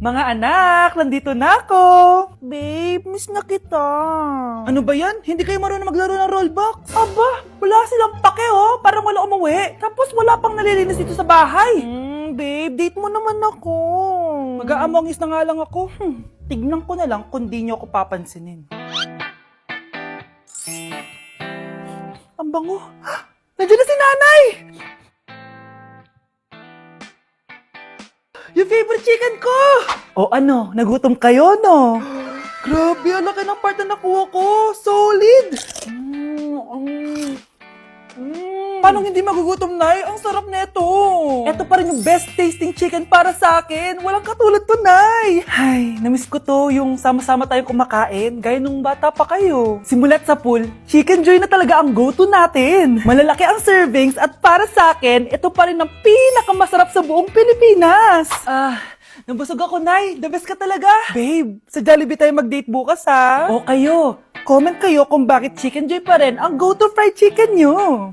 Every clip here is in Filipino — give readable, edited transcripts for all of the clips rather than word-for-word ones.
Mga anak, nandito na ako! Babe, miss na kita. Ano ba yan? Hindi kayo marunong maglaro ng rollbox? Aba, wala silang pake oh. Parang wala umuwi. Tapos wala pang nalilinis dito sa bahay. Babe, date mo naman ako. Mag-aamongis na nga lang ako. Tignan ko na lang kung di nyo ako papansinin. Ang bango. Nandiyan na si nanay! Yung favorite chicken ko! O ano, nagutom kayo, no? Grabe, ang laki ng part na nakuha ko. Solid! Paano hindi magugutom, Nay? Ang sarap nito. Ito pa rin yung best tasting chicken para sa akin. Walang katulad to, Nay. Ay, namiss ko to yung sama-sama tayong kumakain, gaya nung bata pa kayo. Simulat sa pool, Chicken Joy na talaga ang go-to natin. Malalaki ang servings at para sa akin, ito pa rin ang pinakamasarap sa buong Pilipinas. Nabusog ako, Nay. The best ka talaga. Babe, sa Jollibee tayo mag-date bukas, ha? O kayo, comment kayo kung bakit Chicken Joy pa rin ang go-to fried chicken nyo.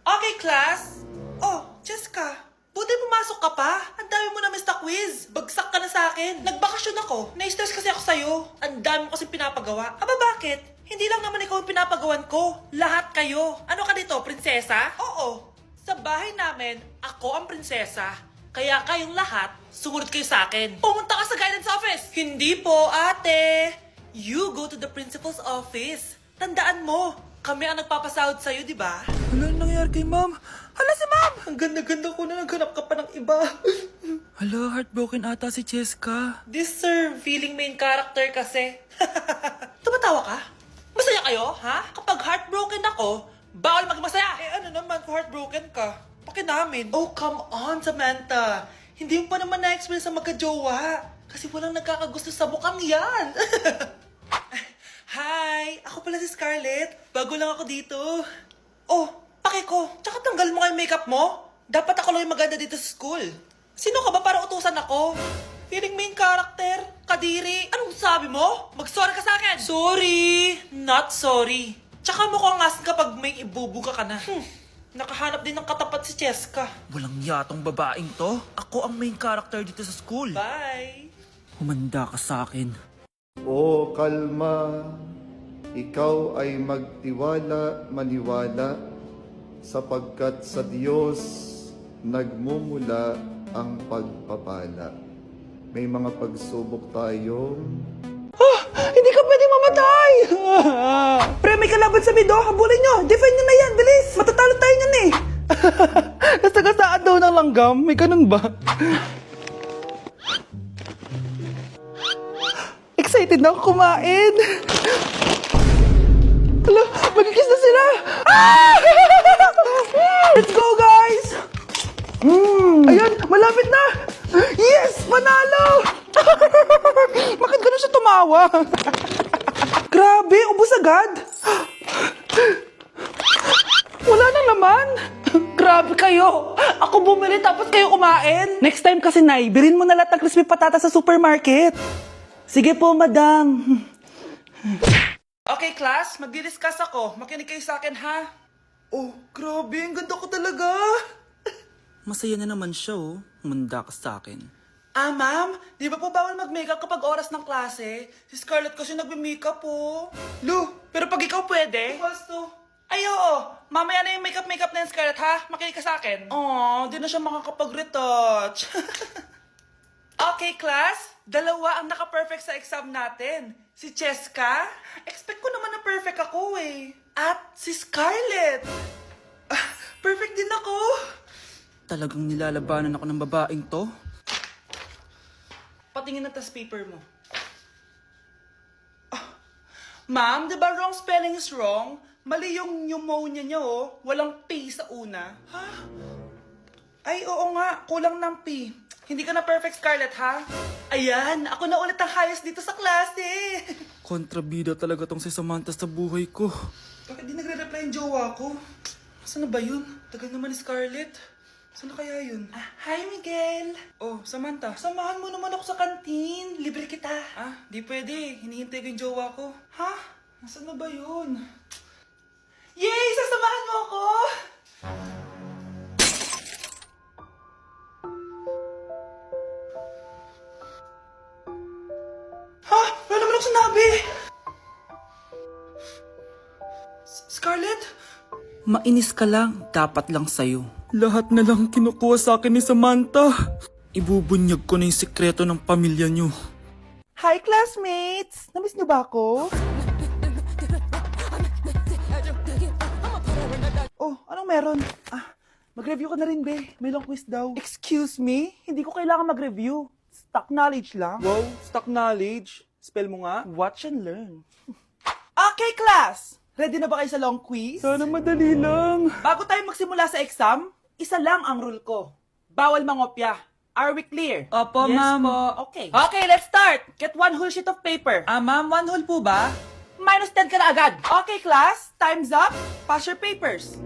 Okay, class. Oh, Jessica, buti pumasok ka pa. Ang dami mo na miss na quiz. Bagsak ka na sa akin. Nagbakasyon ako. Na-stress kasi ako sa'yo. Ang dami mo kasi pinapagawa. Aba, bakit? Hindi lang naman ikaw ang pinapagawan ko. Lahat kayo. Ano ka dito, prinsesa? Oo. Sa bahay namin, ako ang prinsesa. Kaya kayong lahat, sumunod kayo sa akin. Pumunta ka sa guidance office. Hindi po, ate. You go to the principal's office. Tandaan mo, kami ang nagpapasahod sa'yo, di ba? Ano nangyari kay ma'am? Hala si ma'am! Ang ganda-ganda ko na naghanap ka pa ng iba. Hala, heartbroken ata si Cheska. This sir, feeling main character kasi. Tumatawa ka? Masaya kayo, ha? Kapag heartbroken ako, bawal maging masaya. Eh ano naman kung heartbroken ka? Pakinamin. Oh, come on, Samantha. Hindi mo pa naman na-experience sa magka-jowa. Kasi walang nagkakagusto sa mukhang yan. Hi! Ako pala si Scarlett. Bago lang ako dito. Oh, pake ko. Tsaka tanggal mo nga yung makeup mo. Dapat ako lang yung maganda dito sa school. Sino ka ba para utusan ako? Feeling main character? Kadiri? Anong sabi mo? Mag-sorry ka sa akin! Sorry! Not sorry. Tsaka mukhang asin kapag may ibubuga ka na. Nakahanap din ng katapat si Cheska. Walang yatong babaeng to. Ako ang main character dito sa school. Bye! Humanda ka sa akin. O kalma, ikaw ay magtiwala, maniwala, sapagkat sa Diyos nagmumula ang pagpapala. May mga pagsubok tayong... Hindi ka pwedeng mamatay! Pre, may kalaban sa mido. Habulin nyo. Defend nyo na yan. Bilis. Matatalo tayo nyan eh. Nasagasaan daw ng langgam. May ganun ba? Excited na ako kumain. Hala, magkikis na sila. Let's go, guys. Ayan, malapit na. Yes, panalo. Bakit ganun siya tumawa? Grabe, ubos agad. Wala na naman. Grabe kayo. Ako bumili tapos kayo kumain. Next time kasi, Nay, bilhin mo na lahat ng crispy patata sa supermarket. Sige po, madam. Okay, class. Magdi-discuss ako. Makinig kayo sa akin, ha? Oh, grabe. Ang ganda ko talaga. Masaya na naman siya, oh. Humanda ka sa akin. Ma'am, di ba po bawal mag-makeup kapag oras ng klase? Si Scarlett kasi nagme-makeup po. Lu, pero pag ikaw pwede? Basto. Ay, oo. Mamaya na yung makeup na yung Scarlett, ha? Makinig ka sa akin. Di na siya makakapag-retouch. Okay, class. Dalawa ang naka-perfect sa exam natin. Si Cheska. Expect ko naman na perfect ako, eh. At si Scarlett. Perfect din ako. Talagang nilalabanan ako ng babaeng to. Patingin na test paper mo. Ma'am, di ba wrong spelling is wrong? Mali yung pneumonia niya, oh. Walang P sa una. Ha? Ay, oo nga. Kulang ng P. Hindi ka na perfect, Scarlett, ha? Ayan, ako na ulit ang highest dito sa klase. Kontrabida talaga tong si Samantha sa buhay ko. Bakit di nagre-reply yung jowa ko? Saan na ba yun? Tagal naman ni Scarlett. Saan na kaya yun? Hi, Miguel! Oh, Samantha. Samahan mo naman ako sa kantin. Libre kita. Di pwede. Hinihintay ko yung jowa ko. Ha? Nasaan na ba yun? Yay! Sasamahan mo ako! Ha? Wala naman ako sinabi! Scarlett? Mainis ka lang. Dapat lang sa'yo. Lahat na lang kinukuha sa akin ni Samantha. Ibubunyag ko na yung sekreto ng pamilya niyo. Hi, classmates! Namiss niyo ba ako? Oh, anong meron? Mag-review ka na rin, be. May long quiz daw. Excuse me? Hindi ko kailangan mag-review. Stock knowledge lang. Wow, stock knowledge. Spell mo nga. Watch and learn. Okay, class! Ready na ba kayo sa long quiz? Sana madali lang. Bago tayo magsimula sa exam, isa lang ang rule ko. Bawal mangopya. Are we clear? Opo, yes, ma'am. Okay. Okay, let's start. Get one whole sheet of paper. Ma'am, one whole po ba? Minus 10 ka na agad. Okay, class. Time's up. Pass your papers.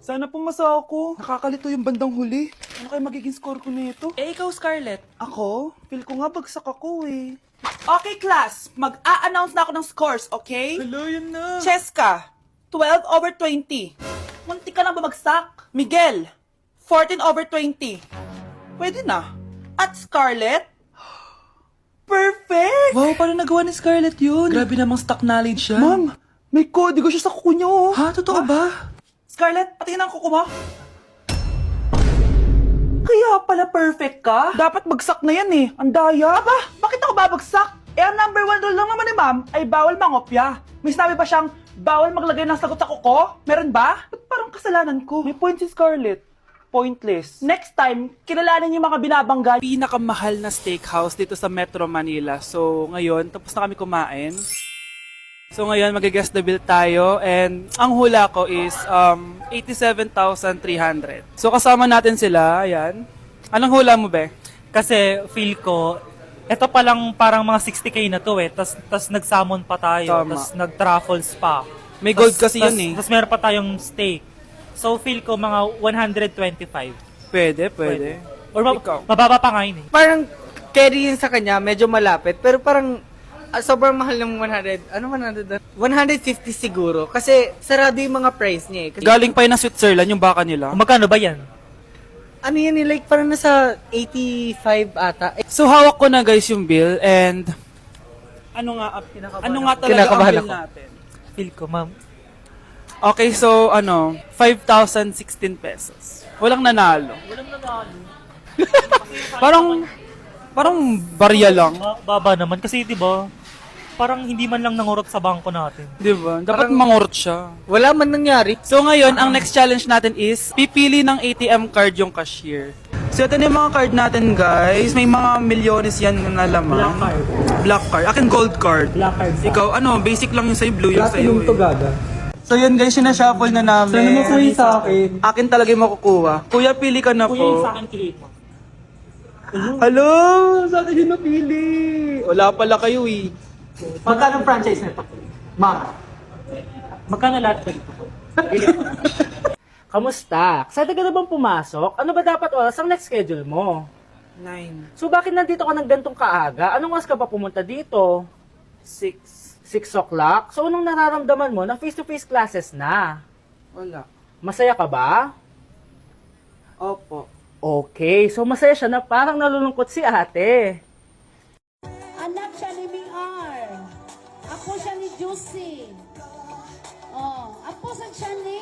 Sana pumasa ako. Nakakalito yung bandang huli. Ano kaya magiging score ko nito? Ikaw, Scarlett. Ako? Feel ko nga bagsak ako eh. Okay, class. Mag-a-announce na ako ng scores, okay? Hello, yun na. Cheska, 12/20. Munti ka lang bumagsak. Miguel, 14/20. Pwede na. At Scarlett, perfect! Wow, paano nagawa ni Scarlett yun? Grabe namang stock knowledge siya. Ma'am, may kodigo siya sa kuko niya, oh. Ha? Totoo ba? Scarlett, patingin ang kuko mo. Kaya pala perfect ka? Dapat bagsak na yan eh. Ang daya. Aba, bakit ako babagsak? Ang number 1 rule lang naman ni ma'am ay bawal mangopya. May sinabi ba siyang bawal maglagay ng sagot sa kuko? Meron ba? Ba't parang kasalanan ko? May point si Scarlett. Pointless. Next time, kilalanin yung mga binabangga. Pinakamahal na steakhouse dito sa Metro Manila. So, ngayon, tapos na kami kumain. So, ngayon, mag-guess the bill tayo. And, ang hula ko is 87,300. So, kasama natin sila. Ayan. Anong hula mo, be? Kasi feel ko, ito pa lang parang mga 60k na to eh. Tas nag-salmon pa tayo. Tama. Tas nag-truffles pa. May gold kasi yun eh. Tas meron pa tayong steak. So feel ko mga 125. Pwede. Or Ikaw. mababa pa nga yun eh. Parang carry yun sa kanya, medyo malapit. Pero parang sobrang mahal ng 100. Ano 100? 150 siguro. Kasi sarado yung mga price niya eh. Kasi, Galing pa yun ng Switzerland, yung baka nila. Magkano ba yan? ano yan eh, like parang nasa 85 ata. So, hawak ko na guys yung bill and ano nga talaga ang Kinakabahan bill ako. natin? Feel ko, ma'am. Okay, so 5,016 pesos. Walang nanalo. Parang barya lang. Baba naman. Kasi di ba parang hindi man lang nangurot sa bangko natin. Di ba? Dapat mangurot siya. Wala man nangyari. So ngayon, ang next challenge natin is pipili ng ATM card yung cashier. So ito na yung mga card natin guys. May mga milyones yan na lamang. Black card. Akin gold card. Black card. Ikaw, basically lang yung sa'yo, blue yung sa'yo. So yun guys, sinashuffle na namin. Sana makuha sa akin. Akin talaga yung makukuha. Kuya, pili ka na Kuya, yung po. sa akin kilit mo. Hello! Sa akin yung napili. Wala pala kayo eh. Magkano ang franchise nito? Ma'am. Magkano lahat ba ito? Kamusta? Excited ka na bang pumasok? Ano ba dapat oras ang next schedule mo? 9, So bakit nandito ka ng gantong kaaga? Anong oras ka pa pumunta dito? 6. 6 o'clock? So anong nararamdaman mo na face-to-face classes na? Wala. Masaya ka ba? Opo. Okay, so masaya siya na parang nalulungkot si ate. Anak siya ni Ming-ar. Ako siya ni Juicy. Oh, ako siya ni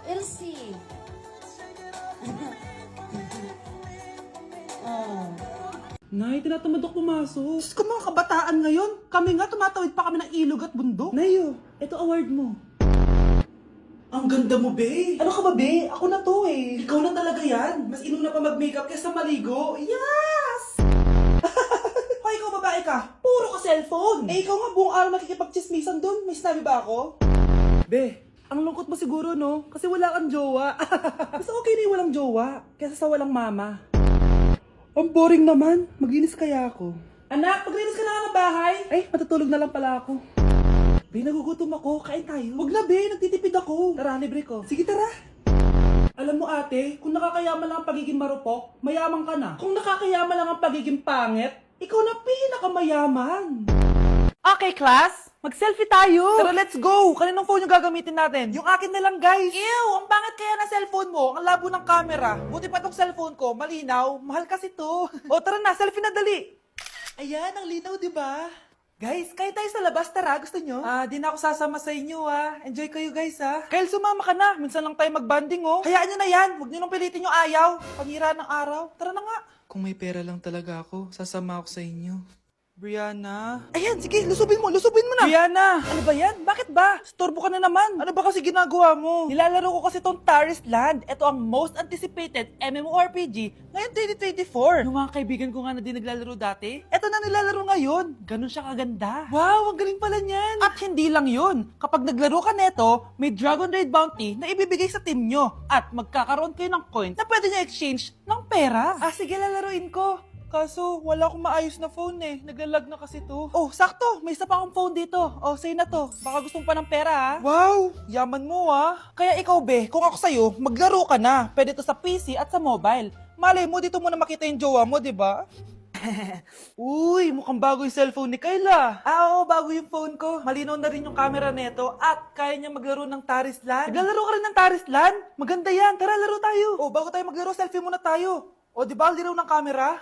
Elsie. oh. Nay, tinatamad ako pumasok. Diyos ko mga kabataan ngayon. Kami nga, tumatawid pa kami ng ilog at bundok. Nayo, ito award mo. Ang ganda mo, be. Ano ka ba, be? Ako na to eh. Ikaw na talaga yan. Mas inuna pa mag-makeup kaysa maligo. Yes! Hoy, ikaw babae ka. Puro ka cellphone. Eh, ikaw nga buong araw nakikipag-chismisan dun. May sinabi ba ako? Be, ang lungkot mo siguro, no? Kasi wala kang jowa. Mas okay na yung walang jowa kaysa sa walang mama. Ang boring naman. Maglinis kaya ako. Anak, maglinis ka na nga ng bahay. Ay, matutulog na lang pala ako. Be, nagugutom ako. Kain tayo. Huwag na, be. Nagtitipid ako. Tara, libre ko. Sige, tara. Alam mo ate, kung nakakayaman lang ang pagiging marupok, mayaman ka na. Kung nakakayaman lang ang pagiging pangit, ikaw na pinakamayaman. Okay, class. Mag-selfie tayo. Tara, let's go. Kaninong phone yung gagamitin natin? Yung akin na lang, guys. Ew, ang pangit kaya na cellphone mo. Ang labo ng camera. Buti pa tong cellphone ko. Malinaw. Mahal kasi to. O, tara na. Selfie na dali. Ayan, ang linaw, di ba? Guys, kayo tayo sa labas. Tara, gusto nyo? Di na ako sasama sa inyo, Enjoy kayo, guys, Kyle, sumama ka na. Minsan lang tayo magbanding, Hayaan nyo na yan. Huwag nyo nang pilitin yung ayaw. Pangira ng araw. Tara na nga. Kung may pera lang talaga ako, sasama ako sa inyo. Brianna? Ayan, sige, lusubin mo na. Brianna, ano ba yan? Bakit ba? Storbo ka na naman. Ano ba kasi ginagawa mo? Nilalaro ko kasi tong Taris Land. Ito ang most anticipated MMORPG ngayon 2024. Yung mga kaibigan ko nga na di naglalaro dati, eto na nilalaro ngayon. Ganun siya kaganda. Wow, ang galing pala niyan. At hindi lang yun. Kapag naglaro ka neto, may Dragon Raid Bounty na ibibigay sa team nyo. At magkakaroon kayo ng coins na pwede nyo exchange ng pera. Sige, lalaruin ko. Kaso, wala akong maayos na phone Naglalag na kasi to. Oh, sakto! May isa pa akong phone dito. Oh, sa'yo na to. Baka gusto mo pa ng pera, Wow! Yaman mo, Kaya ikaw, be, kung ako sa'yo, maglaro ka na. Pwede to sa PC at sa mobile. Malay mo, dito mo na makita yung jowa mo, di ba? Uy, mukhang bago yung cellphone ni Kayla. Oo, bago yung phone ko. Malinaw na rin yung camera neto at kaya niya maglaro ng Taris Land. Naglalaro ka rin ng Taris Land? Maganda yan. Tara, laro tayo. Oh, bago tayo maglaro, selfie muna tayo. O, di ba, linaw ng camera?